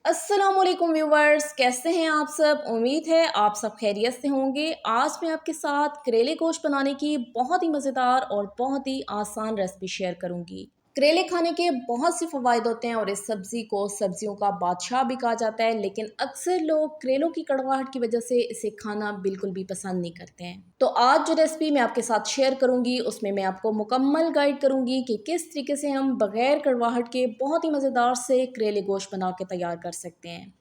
अस्सलामुअलैकुम व्यूवर्स, कैसे हैं आप सब। उम्मीद है आप सब खैरियत से होंगे। आज मैं आपके साथ करेले गोश्त बनाने की बहुत ही मज़ेदार और बहुत ही आसान रेसिपी शेयर करूंगी। करेले खाने के बहुत से फ़वाइद होते हैं और इस सब्ज़ी को सब्जियों का बादशाह भी कहा जाता है, लेकिन अक्सर लोग करेलों की कड़वाहट की वजह से इसे खाना बिल्कुल भी पसंद नहीं करते हैं। तो आज जो रेसिपी मैं आपके साथ शेयर करूंगी उसमें मैं आपको मुकम्मल गाइड करूंगी कि किस तरीके से हम बग़ैर कड़वाहट के बहुत ही मज़ेदार से करेले गोश्त बना के तैयार कर सकते हैं।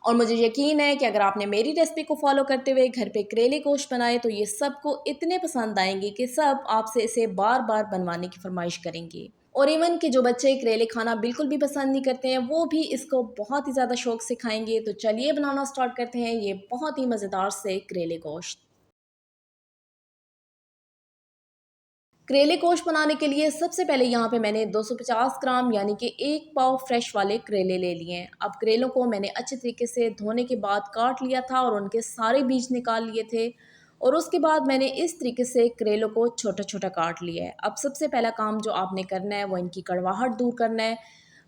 और मुझे यकीन है कि अगर आपने मेरी रेसिपी को फॉलो करते हुए घर पे करेले गोश्त बनाए तो ये सबको इतने पसंद आएंगे कि सब आपसे इसे बार बार बनवाने की फरमाइश करेंगे। और इवन कि जो बच्चे करेले खाना बिल्कुल भी पसंद नहीं करते हैं वो भी इसको बहुत ही ज़्यादा शौक से खाएंगे। तो चलिए बनाना स्टार्ट करते हैं ये बहुत ही मज़ेदार से करेले गोश्त। करेले गोश्त बनाने के लिए सबसे पहले यहाँ पे मैंने 250 ग्राम यानी कि 1 पाव फ्रेश वाले करेले ले लिए हैं। अब करेलों को मैंने अच्छे तरीके से धोने के बाद काट लिया था और उनके सारे बीज निकाल लिए थे। और उसके बाद मैंने इस तरीके से करेलों को छोटा छोटा काट लिया है। अब सबसे पहला काम जो आपने करना है वो इनकी कड़वाहट दूर करना है।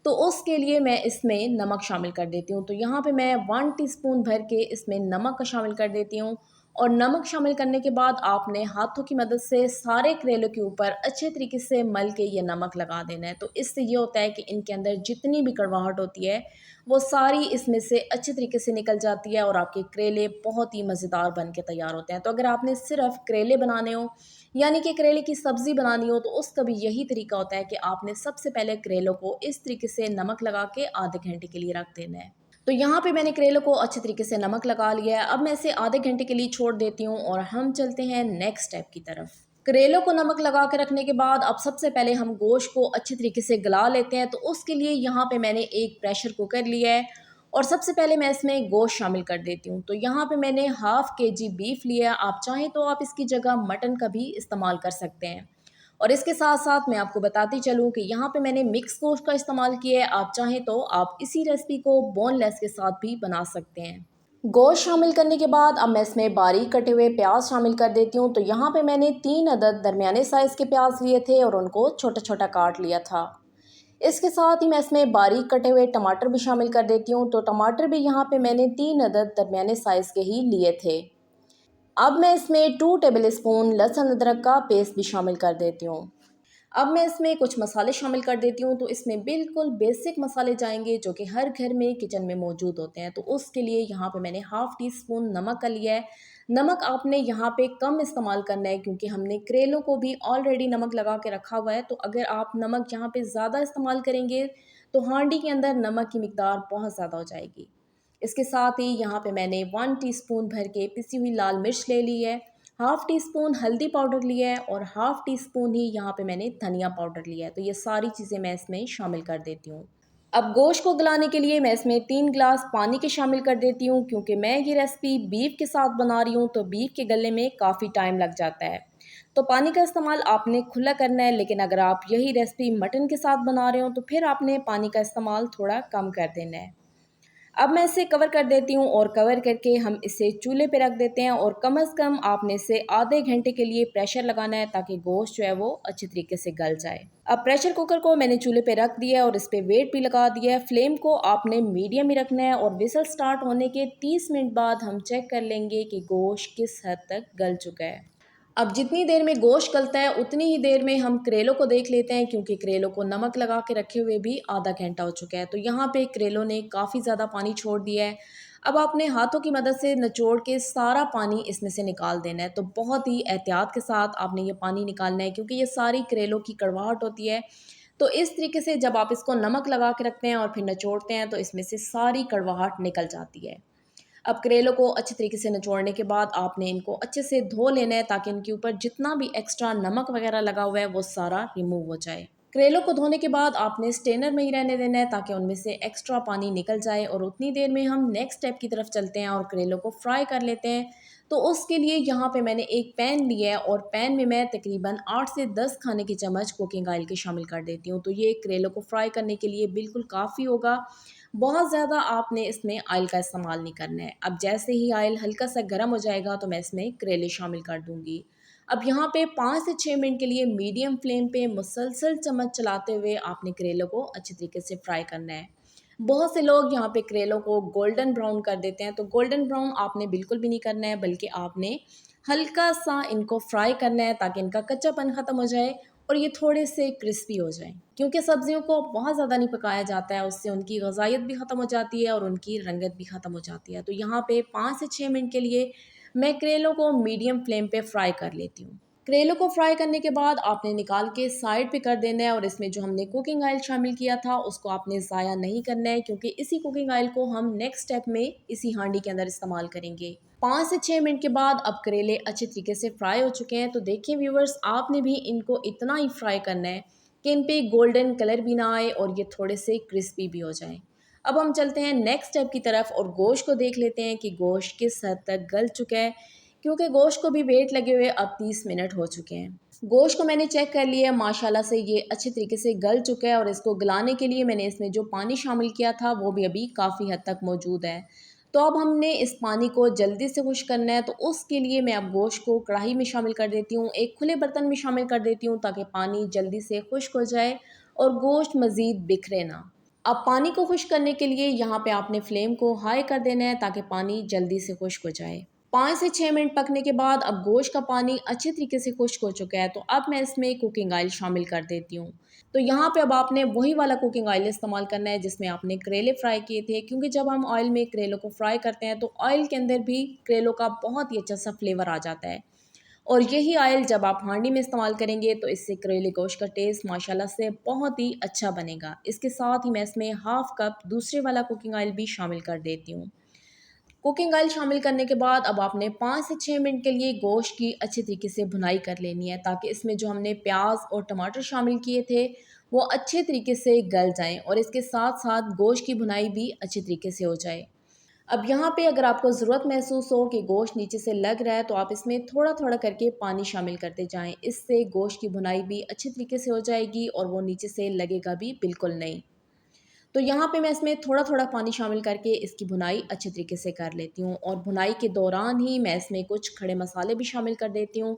तो उसके लिए मैं इसमें नमक शामिल कर देती हूँ। तो यहाँ पे मैं 1 टीस्पून भर के इसमें नमक शामिल कर देती हूँ। और नमक शामिल करने के बाद आपने हाथों की मदद से सारे करेलों के ऊपर अच्छे तरीके से मल के ये नमक लगा देना है। तो इससे ये होता है कि इनके अंदर जितनी भी कड़वाहट होती है वो सारी इसमें से अच्छे तरीके से निकल जाती है और आपके करेले बहुत ही मज़ेदार बन के तैयार होते हैं। तो अगर आपने सिर्फ करेले बनाने हो यानी कि करेले की सब्ज़ी बनानी हो तो उसका भी यही तरीका होता है कि आपने सबसे पहले करेलों को इस तरीके से नमक लगा के आधे घंटे के लिए रख देना है। तो यहाँ पे मैंने करेलों को अच्छे तरीके से नमक लगा लिया है। अब मैं इसे आधे घंटे के लिए छोड़ देती हूँ और हम चलते हैं नेक्स्ट स्टेप की तरफ। करेलों को नमक लगा के रखने के बाद अब सबसे पहले हम गोश्त को अच्छे तरीके से गला लेते हैं। तो उसके लिए यहाँ पे मैंने एक प्रेशर कुकर लिया है और सबसे पहले मैं इसमें गोश्त शामिल कर देती हूँ। तो यहाँ पे मैंने हाफ़ केजी बीफ लिया है। आप चाहें तो आप इसकी जगह मटन का भी इस्तेमाल कर सकते हैं। और इसके साथ-साथ मैं आपको बताती चलूँ कि यहाँ पे मैंने मिक्स गोश्त का इस्तेमाल किया है। आप चाहें तो आप इसी रेसिपी को बोनलेस के साथ भी बना सकते हैं। गोश्त शामिल करने के बाद अब मैं इसमें बारीक कटे हुए प्याज शामिल कर देती हूँ। तो यहाँ पे मैंने 3 अदद दरमियाने साइज़ के प्याज लिए थे और उनको छोटा-छोटा काट लिया था। इसके साथ ही मैं इसमें बारीक कटे हुए टमाटर भी शामिल कर देती हूँ। तो टमाटर भी यहाँ पे मैंने 3 अदद दरमियाने साइज़ के ही लिए थे। अब मैं इसमें 2 टेबल स्पून लहसुन अदरक का पेस्ट भी शामिल कर देती हूँ। अब मैं इसमें कुछ मसाले शामिल कर देती हूँ। तो इसमें बिल्कुल बेसिक मसाले जाएंगे जो कि हर घर में किचन में मौजूद होते हैं। तो उसके लिए यहाँ पे मैंने हाफ़ टी स्पून नमक का लिया है। नमक आपने यहाँ पे कम इस्तेमाल करना है क्योंकि हमने करेलों को भी ऑलरेडी नमक लगा के रखा हुआ है। तो अगर आप नमक यहाँ पे ज़्यादा इस्तेमाल करेंगे तो हांडी के अंदर नमक की मिकदार बहुत ज़्यादा हो जाएगी। इसके साथ ही यहाँ पे मैंने 1 टीस्पून भर के पिसी हुई लाल मिर्च ले ली है। हाफ़ टी स्पून हल्दी पाउडर लिया है और हाफ़ टी स्पून ही यहाँ पे मैंने धनिया पाउडर लिया है। तो ये सारी चीज़ें मैं इसमें शामिल कर देती हूँ। अब गोश्त को गलाने के लिए मैं इसमें 3 गिलास पानी के शामिल कर देती हूँ क्योंकि मैं ये रेसिपी बीफ के साथ बना रही हूँ तो बीफ के गलने में काफ़ी टाइम लग जाता है। तो पानी का इस्तेमाल आपने खुला करना है, लेकिन अगर आप यही रेसिपी मटन के साथ बना रहे हो तो फिर आपने पानी का इस्तेमाल थोड़ा कम कर देना है। अब मैं इसे कवर कर देती हूँ और कवर करके हम इसे चूल्हे पे रख देते हैं और कम से कम आपने इसे आधे घंटे के लिए प्रेशर लगाना है ताकि गोश्त जो है वो अच्छी तरीके से गल जाए। अब प्रेशर कुकर को मैंने चूल्हे पे रख दिया है और इस पे वेट भी लगा दिया है। फ्लेम को आपने मीडियम ही रखना है और विसल स्टार्ट होने के 30 मिनट बाद हम चेक कर लेंगे कि गोश्त किस हद तक गल चुका है। अब जितनी देर में गोश्त गलता है उतनी ही देर में हम करेलों को देख लेते हैं क्योंकि करेलों को नमक लगा के रखे हुए भी आधा घंटा हो चुका है। तो यहाँ पे करेलों ने काफ़ी ज़्यादा पानी छोड़ दिया है। अब आपने हाथों की मदद से निचोड़ के सारा पानी इसमें से निकाल देना है। तो बहुत ही एहतियात के साथ आपने ये पानी निकालना है क्योंकि ये सारी करेलों की कड़वाहट होती है। तो इस तरीके से जब आप इसको नमक लगा के रखते हैं और फिर निचोड़ते हैं तो इसमें से सारी कड़वाहट निकल जाती है। अब करेलों को अच्छे तरीके से निचोड़ने के बाद आपने इनको अच्छे से धो लेना है ताकि इनके ऊपर जितना भी एक्स्ट्रा नमक वगैरह लगा हुआ है वो सारा रिमूव हो जाए। करेलों को धोने के बाद आपने स्टेनर में ही रहने देना है ताकि उनमें से एक्स्ट्रा पानी निकल जाए और उतनी देर में हम नेक्स्ट स्टेप की तरफ चलते हैं और करेलों को फ्राई कर लेते हैं। तो उसके लिए यहाँ पे मैंने एक पैन लिया है और पैन में मैं तकरीबन 8 से 10 खाने के चम्मच कुकिंग ऑयल के शामिल कर देती हूँ। तो ये करेलों को फ्राई करने के लिए बिल्कुल काफ़ी होगा। बहुत ज़्यादा आपने इसमें ऑयल का इस्तेमाल नहीं करना है। अब जैसे ही ऑयल हल्का सा गर्म हो जाएगा तो मैं इसमें करेले शामिल कर दूँगी। अब यहाँ पे 5 से 6 मिनट के लिए मीडियम फ्लेम पे मुसलसल चम्मच चलाते हुए आपने करेलों को अच्छी तरीके से फ्राई करना है। बहुत से लोग यहाँ पे करेलों को गोल्डन ब्राउन कर देते हैं, तो गोल्डन ब्राउन आपने बिल्कुल भी नहीं करना है, बल्कि आपने हल्का सा इनको फ्राई करना है ताकि इनका कच्चापन ख़त्म हो जाए और ये थोड़े से क्रिस्पी हो जाएं। क्योंकि सब्जियों को बहुत ज़्यादा नहीं पकाया जाता है, उससे उनकी ग़िज़ाइयत भी ख़त्म हो जाती है और उनकी रंगत भी ख़त्म हो जाती है। तो यहाँ पे 5 से 6 मिनट के लिए मैं करेलों को मीडियम फ्लेम पे फ्राई कर लेती हूँ। करेलों को फ्राई करने के बाद आपने निकाल के साइड पे कर देना है और इसमें जो हमने कुकिंग ऑयल शामिल किया था उसको आपने ज़ाया नहीं करना है, क्योंकि इसी कुकिंग ऑयल को हम नेक्स्ट स्टेप में इसी हांडी के अंदर इस्तेमाल करेंगे। 5 से 6 मिनट के बाद अब करेले अच्छे तरीके से फ्राई हो चुके हैं। तो देखिए व्यूवर्स, आपने भी इनको इतना ही फ्राई करना है कि इन पे गोल्डन कलर भी ना आए और ये थोड़े से क्रिस्पी भी हो जाएं। अब हम चलते हैं नेक्स्ट स्टेप की तरफ और गोश्त को देख लेते हैं कि गोश्त किस हद तक गल चुका है, क्योंकि गोश्त को भी वेट लगे हुए अब 30 मिनट हो चुके हैं। गोश्त को मैंने चेक कर लिया, माशाल्लाह से ये अच्छे तरीके से गल चुका है और इसको गलाने के लिए मैंने इसमें जो पानी शामिल किया था वो भी अभी काफ़ी हद तक मौजूद है। तो अब हमने इस पानी को जल्दी से खुश्क करना है, तो उसके लिए मैं अब गोश्त को कढ़ाई में शामिल कर देती हूँ, एक खुले बर्तन में शामिल कर देती हूँ ताकि पानी जल्दी से खुश्क हो जाए और गोश्त मज़ीद बिखरे ना। अब पानी को खुश्क करने के लिए यहाँ पे आपने फ्लेम को हाई कर देना है ताकि पानी जल्दी से खुश्क हो जाए। 5 से 6 मिनट पकने के बाद अब गोश्त का पानी अच्छे तरीके से खुश्क हो चुका है, तो अब मैं इसमें कुकिंग ऑयल शामिल कर देती हूँ। तो यहाँ पे अब आपने वही वाला कुकिंग ऑयल इस्तेमाल करना है जिसमें आपने करेले फ्राई किए थे, क्योंकि जब हम ऑयल में करेलों को फ्राई करते हैं तो ऑयल के अंदर भी करेलों का बहुत ही अच्छा सा फ्लेवर आ जाता है। और यही ऑयल जब आप हांडी में इस्तेमाल करेंगे तो इससे करेले गोश्त का टेस्ट माशाल्लाह से बहुत ही अच्छा बनेगा। इसके साथ ही मैं इसमें हाफ़ कप दूसरे वाला कुकिंग ऑयल भी शामिल कर देती हूँ। कुकिंग ऑयल शामिल करने के बाद अब आपने 5 से 6 मिनट के लिए गोश्त की अच्छी तरीके से भुनाई कर लेनी है ताकि इसमें जो हमने प्याज और टमाटर शामिल किए थे वो अच्छे तरीके से गल जाएं और इसके साथ साथ गोश्त की भुनाई भी अच्छी तरीके से हो जाए। अब यहाँ पे अगर आपको ज़रूरत महसूस हो कि गोश्त नीचे से लग रहा है तो आप इसमें थोड़ा थोड़ा करके पानी शामिल करते जाएं। इससे गोश्त की भुनाई भी अच्छी तरीके से हो जाएगी और वो नीचे से लगेगा भी बिल्कुल नहीं। तो यहाँ पे मैं इसमें थोड़ा-थोड़ा पानी शामिल करके इसकी भुनाई अच्छे तरीके से कर लेती हूँ और भुनाई के दौरान ही मैं इसमें कुछ खड़े मसाले भी शामिल कर देती हूँ,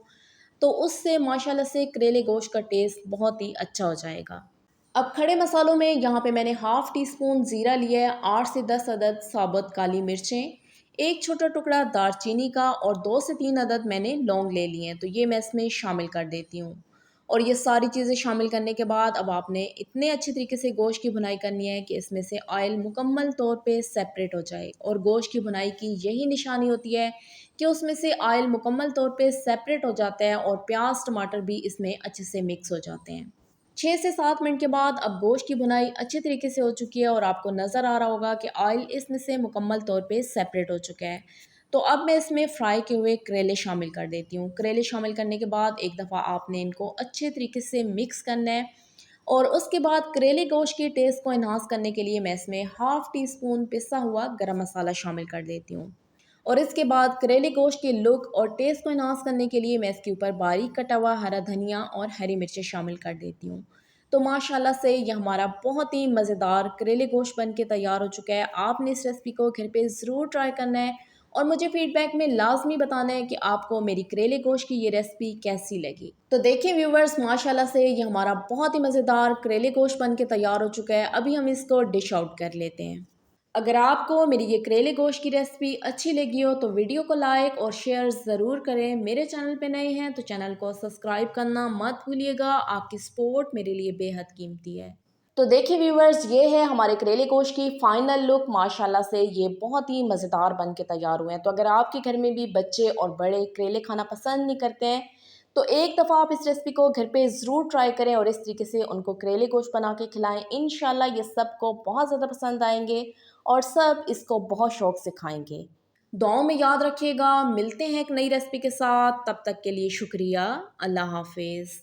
तो उससे माशाल्लाह से करेले गोश्त का टेस्ट बहुत ही अच्छा हो जाएगा। अब खड़े मसालों में यहाँ पे मैंने हाफ़ टी स्पून ज़ीरा लिया है, 8 से 10 अदद साबुत काली मिर्चें, एक छोटा टुकड़ा दालचीनी का और 2 से 3 अदद मैंने लौंग ले लिए हैं, तो ये मैं इसमें शामिल कर देती हूँ। और ये सारी चीज़ें शामिल करने के बाद अब आपने इतने अच्छे तरीके से गोश्त की भुनाई करनी है कि इसमें से ऑयल मुकम्मल तौर पे सेपरेट हो जाए और गोश्त की भुनाई की यही निशानी होती है कि उसमें से ऑयल मुकम्मल तौर पे सेपरेट हो जाता है और प्याज टमाटर भी इसमें अच्छे से मिक्स हो जाते हैं। 6 से 7 मिनट के बाद अब गोश्त की भुनाई अच्छे तरीके से हो चुकी है और आपको नज़र आ रहा होगा कि ऑयल इसमें से मुकम्मल तौर पे सेपरेट हो चुका है। तो अब मैं इसमें फ्राई किए हुए करेले शामिल कर देती हूँ। करेले शामिल करने के बाद एक दफ़ा आपने इनको अच्छे तरीके से मिक्स करना है और उसके बाद करेले गोश्त के टेस्ट को एनहांस करने के लिए मैं इसमें हाफ़ टी स्पून पिसा हुआ गरम मसाला शामिल कर देती हूँ। और इसके बाद करेले गोश्त के लुक और टेस्ट को एनहांस करने के लिए मैं इसके ऊपर बारीक कटा हुआ हरा धनिया और हरी मिर्चें शामिल कर देती हूँ। तो माशाल्लाह से ये हमारा बहुत ही मज़ेदार करेले गोश्त बन के तैयार हो चुका है। आपने इस रेसिपी को घर पे ज़रूर ट्राई करना है और मुझे फीडबैक में लाज़मी बताना है कि आपको मेरी करेले गोश्त की ये रेसिपी कैसी लगी। तो देखिए व्यूवर्स, माशाल्लाह से ये हमारा बहुत ही मज़ेदार करेले गोश्त बन के तैयार हो चुका है। अभी हम इसको डिश आउट कर लेते हैं। अगर आपको मेरी ये करेले गोश्त की रेसिपी अच्छी लगी हो तो वीडियो को लाइक और शेयर ज़रूर करें। मेरे चैनल पे नए हैं तो चैनल को सब्सक्राइब करना मत भूलिएगा। आपकी सपोर्ट मेरे लिए बेहद कीमती है। तो देखिए व्यूवर्स, ये है हमारे करेले गोश्त की फाइनल लुक। माशाल्लाह से ये बहुत ही मज़ेदार बन के तैयार हुए हैं। तो अगर आपके घर में भी बच्चे और बड़े करेले खाना पसंद नहीं करते हैं तो एक दफ़ा आप इस रेसिपी को घर पे ज़रूर ट्राई करें और इस तरीके से उनको करेले गोश्त बना के खिलाएं। इंशाल्लाह ये सबको बहुत ज़्यादा पसंद आएंगे और सब इसको बहुत शौक से खाएंगे। दुआओं में याद रखिएगा। मिलते हैं एक नई रेसिपी के साथ, तब तक के लिए शुक्रिया। अल्लाह हाफिज़।